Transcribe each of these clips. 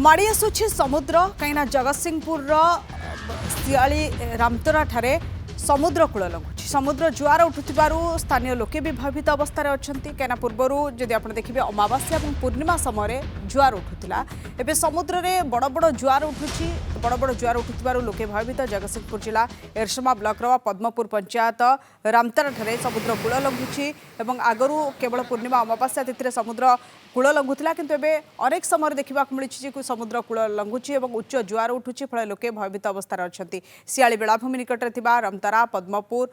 माड़ी आसुछि समुद्र कहीं जगतसिंहपुर सियाली रामतरा ठारे समुद्र कूल लंघुछि समुद्र जुआर उठुथिबारु स्थानीय लोके भी भयभीत अवस्था अछंती कहीं पूर्वरु जदि आपण देखिबे अमावास्या और पूर्णिमा समय जुआर उठुथिला एबे समुद्र रे बड़ बड़ जुआर उठुछि बड़ बड़ जुआर उठुथिबारु लोके भयभीत जगतसिंहपुर जिला एरसमा ब्लॉक रो पद्मपुर पंचायत रामतरा ठारे समुद्र कूल लंघुछि एवं आगरु केवल पूर्णिमा अमावास्या तिथि समुद्र कूल लंघुला किंतु एबे अनेक समय देखा मिली समुद्र कूल लंघुची और उच्च जुआर उठुची फल लोके भयभीत अवस्था अच्छा सियाली बेलाभूमि निकट में रामतरा पद्मपुर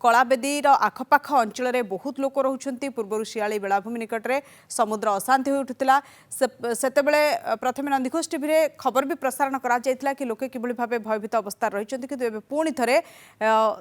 कलाबेदीर आखपाख अंचल में बहुत लोक रोचंती पूर्व शियाली बेलाभूमि निकट में समुद्र अशांति हो उठुला से प्रथम नंदीघोष टीवी में खबर भी प्रसारण करा कि लोके किभली भाव भयभीत अवस्था रही किंतु पुणी थे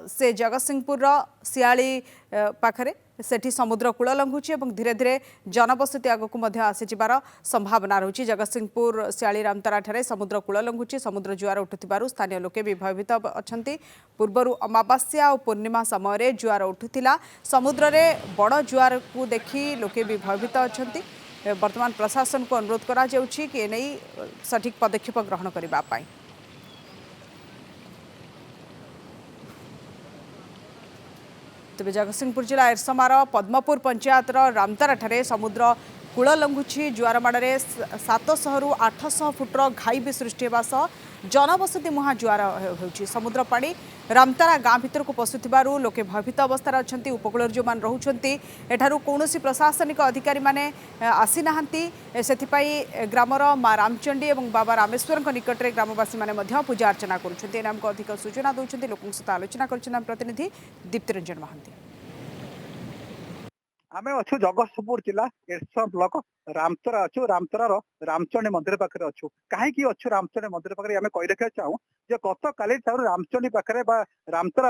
से जगतसिंहपुर सियाली पाखरे सेठी समुद्र कूल लंघुची और धीरे धीरे जनबसति आगक आसीजार संभावना रही जगतसिंहपुर सियाली रामतरा ठारे समुद्र कूल लंघुची समुद्र जुआर उठुथिबारु स्थानीय लोके भी भयभीत अछंती पूर्वरु अमावास्या और पूर्णिमा समय जुआर उठुथिला समुद्र रे बड़ जुआर को देखि लोके भी भयभीत अछंती वर्तमान प्रशासन को अनुरोध करा जाउछि कि एनै सठिक पदक्षेप ग्रहण करिबा पाई। तेज जगतसिंहपुर जिला एरसमार पद्मपुर पंचायत रामतरा ठारे समुद्र कूल लंघुची जुआर माड़े 700 रु 800 फुट्र घाई भी सृष्टि होगा जनबसति मुहां जुआर होउछि समुद्र पानी रामतरा गाँ भीतर को पशुथिबारु लोके भयभीत अवस्था अच्छा उपकूल जो मान रोचंती एठारु कौनसी प्रशासनिक अधिकारी माने आसी नाहंती सेथिपाई ग्रामर माँ रामचंडी और बाबा रामेश्वर निकट में ग्रामवासी माने पूजा अर्चना करुछंती एनामको अधिक सूचना दौरान लोकों सहित आलोचना कर प्रतिनिधि दीप्ति रंजन महांती। आमे अच्छु जगतसिंहपुर जिला एरसमा ब्लॉक रामतरा अच्छु रामतरा रामचंडी मंदिर पाखे अच्छु कहीं अच्छु रामचंडी मंदिर पाखे आम कही रखा चाहूँ जे गत काली रामचंडी पाखे रामतरा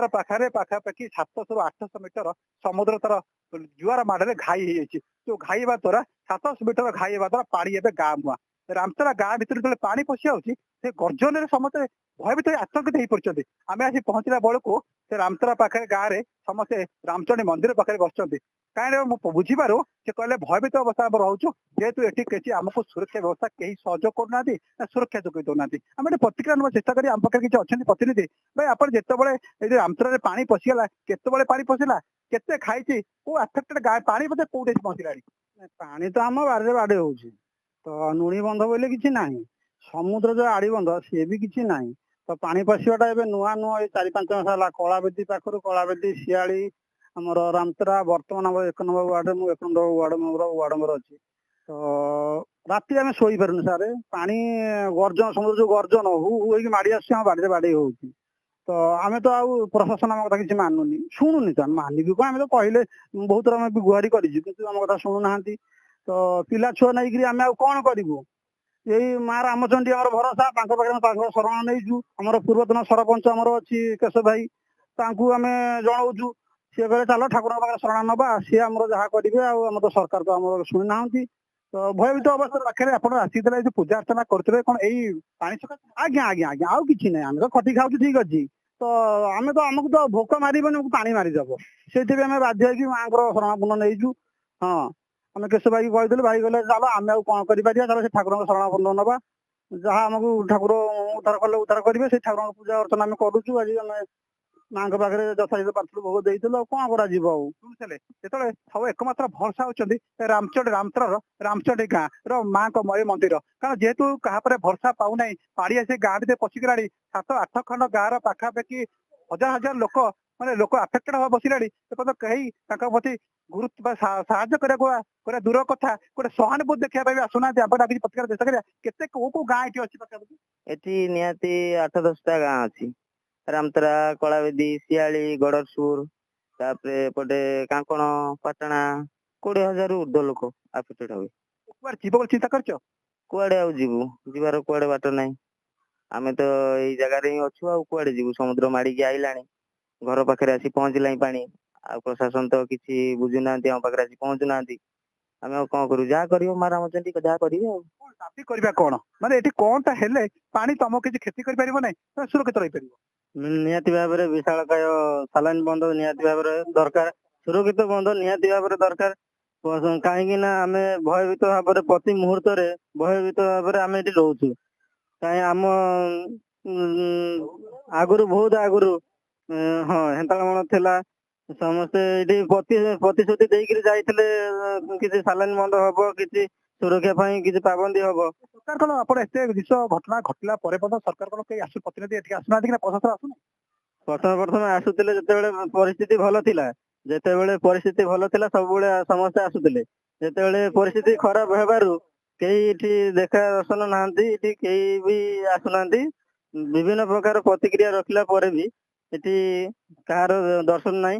पाखे पाखापाखि 700 रु 800 मीटर समुद्र तर जुआर माड़े घाई हो जो घाई द्वारा 700 मीटर घाई द्वारा पानी एवं गाँ मुआ रामतरा गाँ भर जो पानी पशि आउची से गर्जन समस्ते भयभीत आतंकित हो पड़ते आम आसी पहुंचला बेलू से रामतरा पाखे गाँव में समस्ते रामचंडी मंदिर पाखे बसुँच कहीं बुझीबार से कहले भयभीत अवस्था रोचु जेहेतु ये किसी आमको सुरक्षा व्यवस्था कहीं सहयोग करना सुरक्षा जोगे दौना आम प्रतिक्रिया ना चेषा करें आम पाखे किसी अच्छा प्रतिनिधि भाई आप जिते रामतरा पानी पशिगला केत पानी पशिला केते खाई को आफेक्टेड गाँ पानी बोधे कौटे पहुंचला पानी तो आम बारे बाड़े हो तो नुणी बंध बोले किसी ना समुद्र जो आड़ी बंध सी भी किसी ना तो पानी पशिवाटा ए नुआ नुआ 4-5 मास है कलाबेदी पाखर कलाबेदी सियाली आमर रामतरा बर्तमान आम 1 नंबर वार्ड में 1 नंबर वार्ड मेंबर अच्छी तो राति आम शोई पारुन सारे पानी गर्जन समुद्र जो गर्जन हु माड़ी आस बाड़े बाड़े हो तो आम तो आउ प्रशासन आम कथा किसी मानुनी शुणुनी तो मानिक कौन आम तो कहले बहुत थर आम गुहारी कर आम कथा शुणुना तो पिला छुआ नहीं आम कौन करूँ यही माँ रामचंडी आम भरोसा पाखे शरण नहीं आम पूर्वतन सरपंच आमर अच्छी केशव भाई आम जनाऊँ सी कहे चलो ठाकुर पाखे शरण नवा सी आम जहाँ करेंगे आम तो सरकार तो आम शुणी ना तो भयभीत अवस्था पाखे आप आसी पूजा अर्चना करते कौन यही पानी सका आज्ञा आज्ञा आज्ञा आउ कि ना आम तो खटी खाऊ ठीक अच्छी तो आम तो आमको तो भोक मारबनी पानी मारिदेव से आम बाध्य माँ शरणापन्न नहीं हाँ आम केशव भाई कहते भाई कहले चलो आम कौन कर चलो से ठाकुर शरणापन्न नवा जहाँ आमको ठाकुर उद्धार कले उद्धार करेंगे से ठाकुर पूजा अर्चना आम करुचु आज आम माँ पाखे यथाशीत पात्र भोग देते कौन कर सब एकमात्र भरसा होती रामचंडी रामतरा रामचंडी गाँव माँ मय मंदिर कारण जेहेतु क्या भरसा पाऊना पाड़ी आसी गाँ भर पशिगला 7-8 खंड गाँव पाखापाखि हजार हजार लोक माने लोक आफेक्टेड हवा बसिला कहीं प्रति गुरुत्व साहय करा दूर कथा गोटे सहानुभूति देखा आसुना आप प्रतिक्रिया चेषा करा केते को गाँ ये अच्छी पाखापाखि एटी निहाती 8-10टा गाँ अच्छी रामतरा कलाबेदी सियाली गड़रसुर तापरे पटे कांकण पाटणा 20,000 ऊर्ध लोक आफेक्टेड हे जीव चिंता कर कुआड़े आउ जीवु जीवार कुआड़े बाट नहीं आमे तो यही जगह ही अच्छु आ कुआड़े जीवु समुद्र माड़िकी आइलाणी घर पाखे आसी पहुंचला पानी आ प्रशासन तो किसी बुझुना आम पाखे आसी पहुंचुना आम कौन करूँ जहाँ कर माँ रामचंडी जहाँ करें कौन माने कौन हेले पानी तुम किसी क्षति कर सुरक्षित रही निहाती भाव में विशालकाय सालाइन बंध निहाती भाव दरकार सुरक्षित बंध निहाती भाव दरकार କାହିଁକି ନା ଆମେ ଭୟଭୀତ ଭାବରେ ପ୍ରତି ମୁହୂର୍ତ୍ତରେ ଭୟଭୀତ ଭାବରେ ଆମେ ଏଠି ରହୁଛୁ। କାହିଁ ଆମ ଆଗରୁ ବହୁତ ଆଗରୁ ହଁ ହେନ୍ତାଳମଣ ଥିଲା। ସମସ୍ତେ ଏଠି ପ୍ରତିଶ୍ରୁତି ଦେଇକିରି ଯାଇଥିଲେ କିଛି ସାଲାଇନ୍ ବନ୍ଦ ହବ, କିଛି ସୁରକ୍ଷା ପାଇଁ କିଛି ପାବନ୍ଦୀ ହବ। ସରକାର କଣ ଆପଣ ଏତେ ଜିନିଷ ଘଟଣା ଘଟିଲା ପରେ ମଧ୍ୟ ସରକାର କଣ କେହି ପ୍ରତିନିଧି ଏଠିକି ଆସୁନାହାନ୍ତି କି ନା ପ୍ରଶାସନ ଆସୁନି? ପ୍ରଥମେ ଆସୁଥିଲେ ଯେତେବେଳେ ପରିସ୍ଥିତି ଭଲ ଥିଲା। ଯେତେବେଳେ ପରିସ୍ଥିତି ଭଲ ଥିଲା ସବୁବେଳେ ସମସ୍ତେ ଆସୁଥିଲେ। ଯେତେବେଳେ ପରିସ୍ଥିତି ଖରାପ ହେବାରୁ କେହି ଏଠି ଦେଖା ଦର୍ଶନ ନାହାନ୍ତି, ଏଠି କେହି ବି ଆସୁନାହାନ୍ତି। ବିଭିନ୍ନ ପ୍ରକାର ପ୍ରତିକ୍ରିୟା ରଖିଲା ପରେ ବି ଏଠି କାହାର ଦର୍ଶନ ନାହିଁ।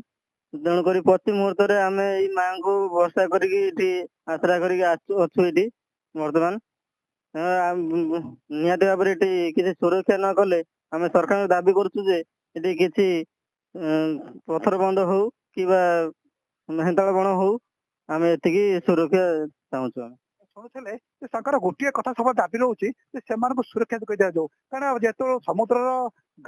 ତେଣୁକରି ପ୍ରତି ମୁହୂର୍ତ୍ତରେ ଆମେ ଏଇ ମାଙ୍କୁ ଭରସା କରିକି ଏଠି ଆଶ୍ରା କରିକି ଅଛୁ ଏଠି ବର୍ତ୍ତମାନ। ନିହାତି ଭାବରେ ଏଠି କିଛି ସୁରକ୍ଷା ନ କଲେ ଆମେ ସରକାରଙ୍କୁ ଦାବି କରୁଛୁ ଯେ ଏଠି କିଛି ପଥର ବନ୍ଧ ହଉ କିମ୍ବା ହେନ୍ତାଳ ବଣ ହଉ, ଆମେ ଏତିକି ସୁରକ୍ଷା ଚାହୁଁଛୁ। ଆମେ ଶୁଣୁଥିଲେ ଯେ ତାଙ୍କର ଗୋଟିଏ କଥା ସବୁବେଳେ ଦାବି ରହୁଛି ଯେ ସେମାନଙ୍କୁ ସୁରକ୍ଷା ଯୋଗାଇ ଦିଆଯାଉ। କାରଣ ଯେତେବେଳେ ସମୁଦ୍ରର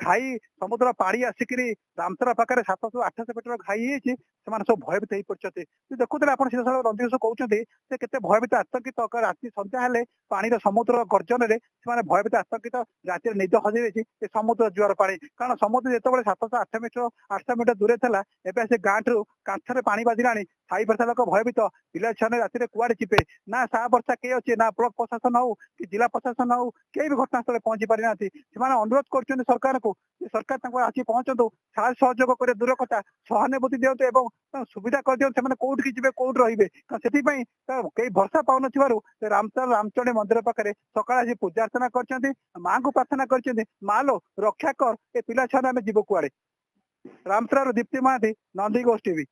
ଘାଇ ସମୁଦ୍ର ପାଣି ଆସିକିରି ରାମତରା ପାଖରେ 700-800 ମିଟର ଘାଇ ହେଇଛି, ସେମାନେ ସବୁ ଭୟଭୀତ ହେଇପଡିଛନ୍ତି। ଦେଖୁଥିଲେ ଆପଣ ସିଧାସଳଖ ରଞ୍ଜିତ କହୁଛନ୍ତି ଯେ କେତେ ଭୟଭୀତ ଆତଙ୍କିତ। ରାତି ସନ୍ଧ୍ୟା ହେଲେ ପାଣିର ସମୁଦ୍ର ଗର୍ଜନରେ ସେମାନେ ଭୟଭୀତ ଆତଙ୍କିତ। ରାତିରେ ନିଦ ହଜେଇ ଯାଇଛି ଏ ସମୁଦ୍ର ଜୁଆର ପାଣି। କାରଣ ସମୁଦ୍ର ଯେତେବେଳେ 700-800 ମିଟର ଦୂରେ ଥିଲା, ଏବେ ସେ ଗାଁଠୁ କାନ୍ଥରେ ପାଣି ବାଜିଲାଣି। ସାଇ ବର୍ଷା ଲୋକ ଭୟଭୀତ। ପିଲା ଛୁଆମାନେ ରାତିରେ କୁଆଡେ ଯିବେ? ନା ସାହା ବର୍ଷା କେହି ଅଛି, ନା ବ୍ଲକ ପ୍ରଶାସନ ହଉ କି ଜିଲ୍ଲା ପ୍ରଶାସନ ହଉ, କେହି ବି ଘଟଣାସ୍ଥଳରେ ପହଞ୍ଚି ପାରିନାହାନ୍ତି। ସେମାନେ ଅନୁରୋଧ କରୁଛନ୍ତି ସରକାରଙ୍କୁ ଯେ ସରକାର ତାଙ୍କୁ ଆସି ପହଞ୍ଚନ୍ତୁ, ସାହାଯ୍ୟ ସହଯୋଗ করে ଦୂର କଥା, ସହାନୁଭୂତି ଦିଅନ୍ତୁ ଏବଂ ସୁବିଧା କରିଦିଅନ୍ତୁ। ସେମାନେ କୋଉଠିକି ଯିବେ, କୋଉଠି ରହିବେ? ସେଥିପାଇଁ କେହି ଭରସା ପାଉନଥିବାରୁ ରାମଚଣ୍ଡୀ ମନ୍ଦିର ପାଖରେ ସକାଳେ ଆସି ପୂଜା ଅର୍ଚ୍ଚନା କରିଛନ୍ତି, ମାଙ୍କୁ ପ୍ରାର୍ଥନା କରିଛନ୍ତି, ମା ଲୋ ରକ୍ଷା କର ଏ ପିଲା ଛୁଆ ଆମେ ଯିବୁ କୁଆଡେ। ରାମଚରାରୁ ଦୀପ୍ତି ମହାନ୍ତି, ନନ୍ଦିଘୋଷ टीवी।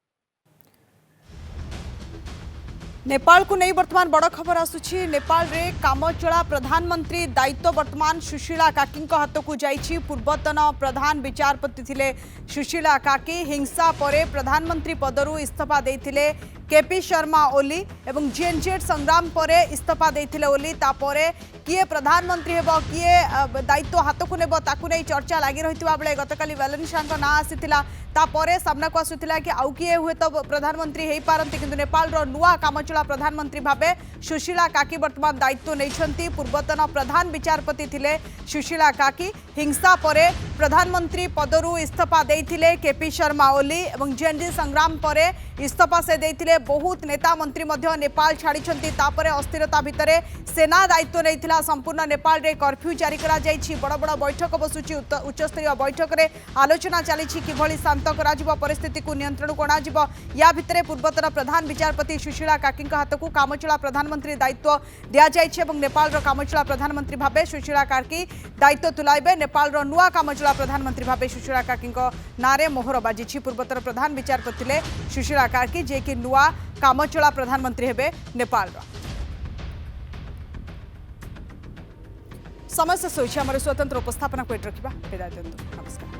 नेपाल को नहीं वर्तमान बड़ खबर आसुछि। नेपाल रे कामचला प्रधानमंत्री दायित्व वर्तमान सुशीला काकी हाथ को जाइछि। पूर्वतन प्रधान विचारपति थिले सुशीला काकी। हिंसा परे प्रधानमंत्री पदरु इस्तीफा देथिले केपी शर्मा ओली एवं जीएनजेड संग्राम परे इस्तीफा देथिले ओली। तापरे किए प्रधानमंत्री हेब, किए दायित्व हाथ को नेब, ताकू नहीं चर्चा लगी रही बेले गतकाली वेलेन्सा ना आसीथिला। तापरे सामना को आसुथिला कि आउ किए हुए तो प्रधानमंत्री हो पारती, किंतु नेपाल रो नुआ कामचला प्रधानमंत्री भावे सुशीला काकी वर्तमान दायित्व नहीं। पूर्वतन प्रधान विचारपति थिले सुशीला काकी। हिंसा परे प्रधानमंत्री पदरु इस्तीफा देथिले केपी शर्मा ओली एवं जेएनडी संग्राम परे इस्तीफा से देथिले। बहुत नेता मंत्री मध्य नेपाल छाड़िछंती। तापरे अस्थिरता भितरे सेना दायित्व नहीं। संपूर्ण नेपाल रे कर्फ्यू जारी करा जाइछि। बड़ बड़ बैठक बसुछि। उच्चस्तरीय बैठक रे आलोचना चलीछि किभଳି शांत करा जिवो, परिस्थिति को नियंत्रण को अणाजिवो। या भितरे पूर्वतन प्रधान विचारपति सुशीला काकी हाथ को कामचला प्रधानमंत्री दायित्व दिया जाइछि एवं नेपाल रो कामचला प्रधानमंत्री भावे सुशीला काकी दायित्व तुलाइबे। नेपाल रो नुआ कामचला प्रधानमंत्री भावे सुशीला काकी नारे मोहर बाजिछि। पूर्वतन प्रधान विचारपति ले सुशीला काकी जे कि नुआ कामचला प्रधानमंत्री हेबे नेपाल रो। समय शेष होइछि। हमर स्वतंत्र उपस्थापना को रखिबा। विदाय दियंतु। नमस्कार।